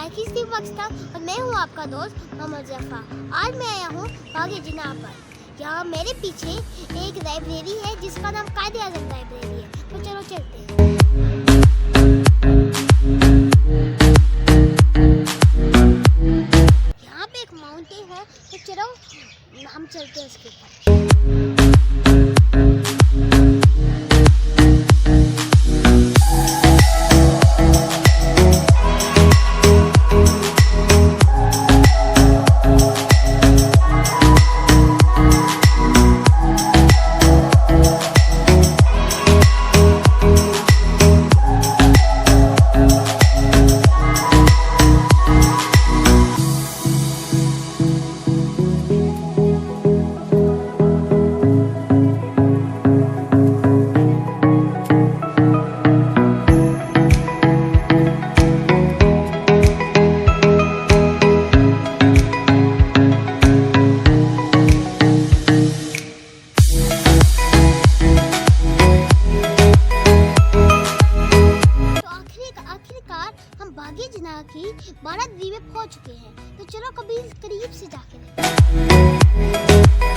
मैं किसी पाकिस्तान और मैं हूँ आपका दोस्त मोहम्मद जफा। आज मैं आया हूँ बागे जिनाह पर। यहाँ मेरे पीछे एक लाइब्रेरी है जिसका नाम कायदे आज़म लाइब्रेरी है। तो चलो चलते हैं। यहाँ पे एक माउंटेन है, तो चलो हम चलते हैं उसके ऊपर। हम बागे जिनाह की 12 में पहुंच चुके हैं। तो चलो कभी करीब से जाके देखते हैं।